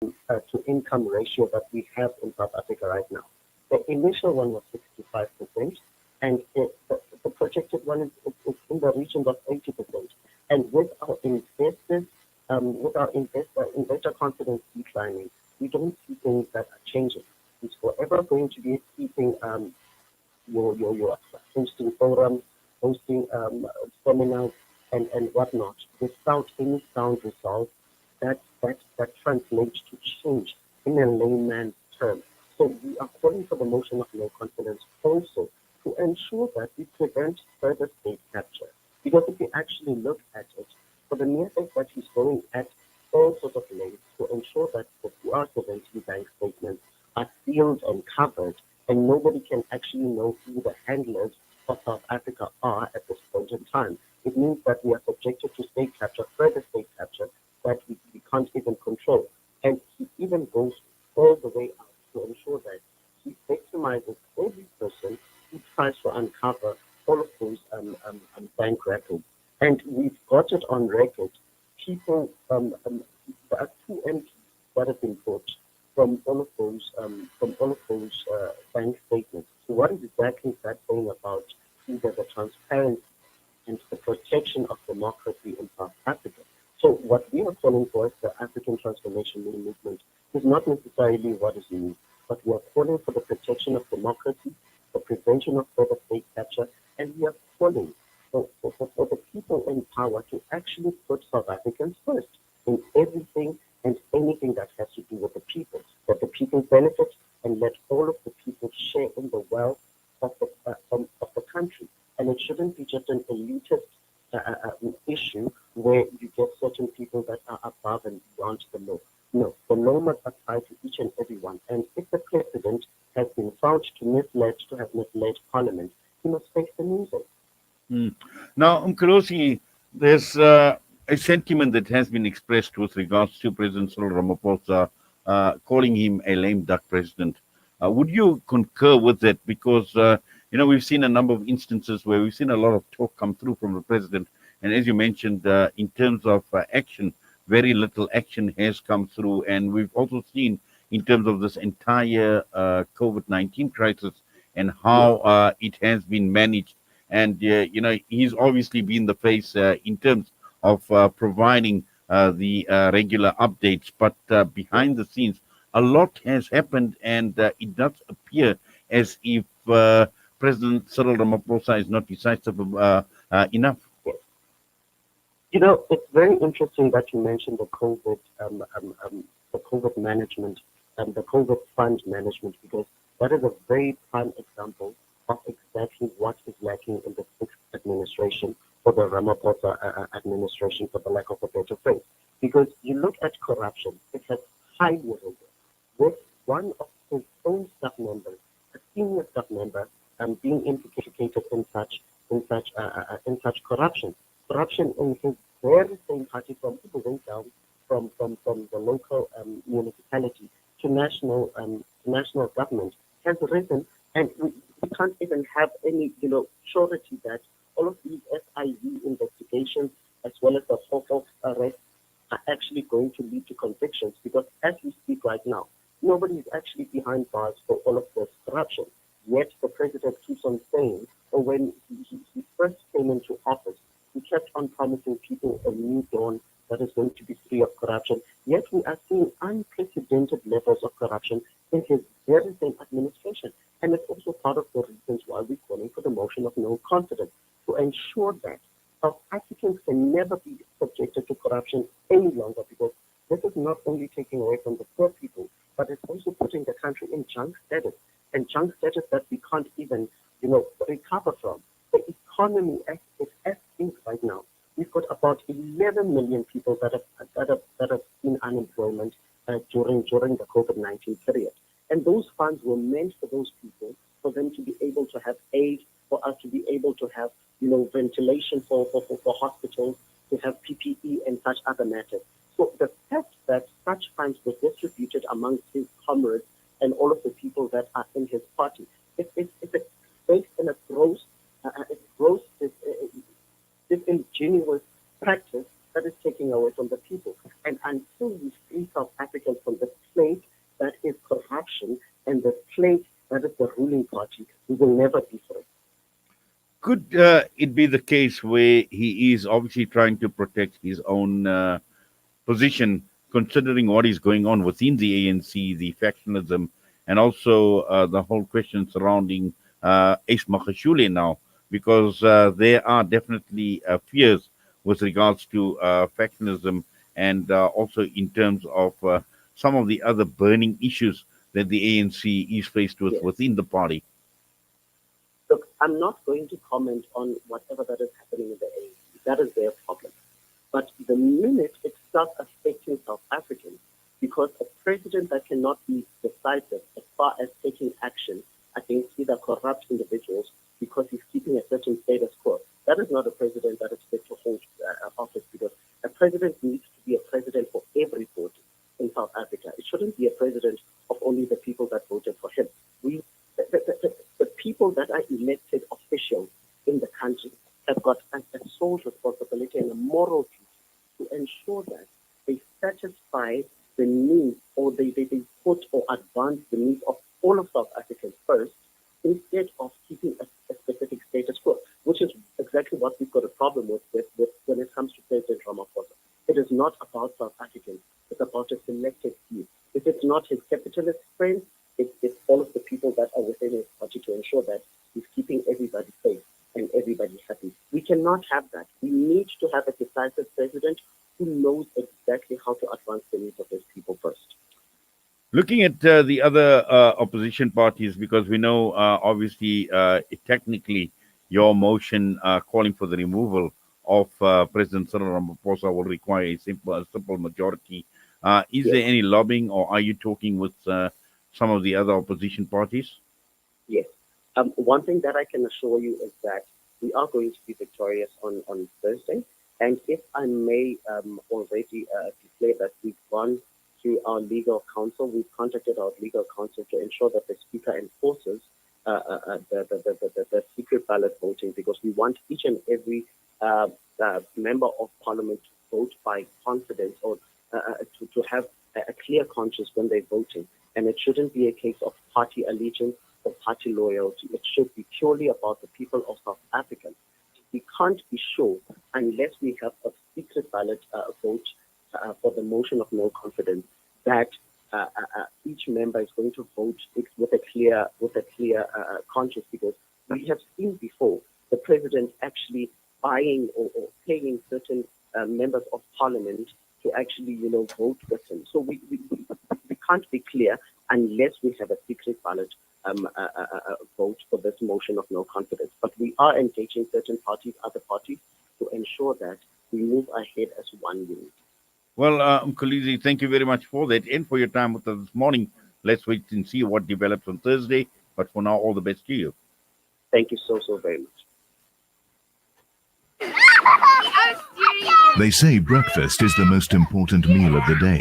to income ratio that we have in South Africa right now. The initial one was 65%, and the projected one is in the region of 80%. And with our investors, investor confidence declining, we don't see things that are changing. It's forever going to be keeping your hosting forums, hosting seminars, and whatnot without any sound results that translates to change in a layman's term. So we are calling for the motion of no confidence also to ensure that we prevent further state capture. Because if we actually look at it, for the mere fact that he's going at all sorts of lengths to ensure that the QR-17 bank statements are sealed and covered, and nobody can actually know who the handlers of South Africa are at this point in time. It means that we are subjected to state capture, further state capture, that we can't even control. And he even goes all the way out to ensure that he victimizes every person who tries to uncover all of those bank records. And we've got it on record. People, there are two MPs that have been brought from all of those bank statements. So what is exactly that saying about either the transparency and the protection of democracy in South Africa? So what we are calling for as the African Transformation Movement is not necessarily what is new, but we are calling for the protection of democracy, the prevention of further state capture, and we are calling for the people in power to actually put South Africans first in everything and anything that has to do with the people, that the people benefit and let all of the people share in the wealth of the country. And it shouldn't be just an elitist issue where you get certain people that are above and beyond the law. No, the law must apply to each and every one. And if the president has been found to have misled Parliament, he must face the music. Now, Mxolisi, there's a sentiment that has been expressed with regards to President Cyril Ramaphosa, calling him a lame duck president. Would you concur with that? Because, we've seen a number of instances where we've seen a lot of talk come through from the president. And as you mentioned, in terms of action, very little action has come through. And we've also seen in terms of this entire COVID-19 crisis and how it has been managed. And, he's obviously been the face in terms of providing the regular updates. But behind the scenes, a lot has happened, and it does appear as if President Cyril Ramaphosa is not decisive enough. It's very interesting that you mentioned the COVID management, the COVID fund management, because that is a very prime example of exactly what is lacking in the sixth administration for the Ramaphosa administration, for the lack of a better phrase. Because you look at corruption, it has high risen, with one of his own staff members, a senior staff member, being implicated in such corruption. Corruption in his very same party, from people went down from the local municipality to national government, has risen, and we can't even have any surety that all of these SIV investigations as well as the Hof arrests are actually going to lead to convictions, because as we speak right now, nobody is actually behind bars for all of this corruption. Yet the president keeps on saying, or when he first came into office, he kept on promising people a new dawn that is going to be free of corruption. Yet we are seeing unprecedented levels of corruption in his very same administration. And it's also part of the reasons why we're calling for the motion of no confidence, to ensure that South Africans can never be subjected to corruption any longer, because this is not only taking away from the poor people, but it's also putting the country in junk status, and junk status that we can't even, recover from. The economy as is right now. We've got about 11 million people that have seen unemployment during the COVID-19 period, and those funds were meant for those people, for them to be able to have aid, for us to be able to have ventilation for hospitals, to have PPE and such other matters. So the fact that such funds were distributed amongst his comrades and all of the people that are in his party, it's based in a gross disingenuous practice that is taking away from the people. And until we free South Africans from the plague that is corruption and the plague that is the ruling party, we will never be free. Could it be the case where he is obviously trying to protect his own position, considering what is going on within the ANC, the factionalism, and also the whole question surrounding Ace Makhubo now, because there are definitely fears with regards to factionalism and also in terms of some of the other burning issues that the ANC is faced with Yes. within the party. Look, I'm not going to comment on whatever that is happening in the ANC. That is their problem. But the minute it starts affecting South Africans, because a president that cannot be decisive as far as taking action against either corrupt individuals because he's keeping a certain status quo, that is not a president that is fit to hold office, because a president needs to be a president for everybody in South Africa. It shouldn't be a president of only the people that voted for him. The people that are elected officials in the country have got a sole responsibility and a moral duty to ensure that they satisfy the needs, or they put or advance the needs of all of South Africans first, instead of keeping a specific status quo, which is exactly what we've got a problem with when it comes to President Ramaphosa. It is not about South Africans. It's about a selected few. If it's not his capitalist friends, it's all of the people that are within his party to ensure that he's keeping everybody safe and everybody happy. We cannot have that. We need to have a decisive president who knows exactly how to advance the needs of his people first. Looking at the other opposition parties, because we know obviously technically your motion calling for the removal of President Cyril Ramaphosa will require a simple majority. Is Yes. there any lobbying, or are you talking with some of the other opposition parties? Yes. One thing that I can assure you is that we are going to be victorious on Thursday. And if I may already declare that we've gone to our legal counsel, we've contacted our legal counsel to ensure that the Speaker enforces the secret ballot voting, because we want each and every member of Parliament to vote by confidence, or to have a clear conscience when they're voting. And it shouldn't be a case of party allegiance or party loyalty. It should be purely about the people of South Africa. We can't be sure unless we have a secret ballot vote for the motion of no confidence that each member is going to vote with a clear conscience, because we have seen before the president actually buying or paying certain members of parliament to actually vote with him. So we can't be clear unless we have a secret ballot vote for this motion of no confidence. But we are engaging certain parties, other parties, to ensure that we move ahead as one unit. Well, Mxolisi, thank you very much for that and for your time with us this morning. Let's wait and see what develops on Thursday. But for now, all the best to you. Thank you so very much. They say breakfast is the most important meal of the day.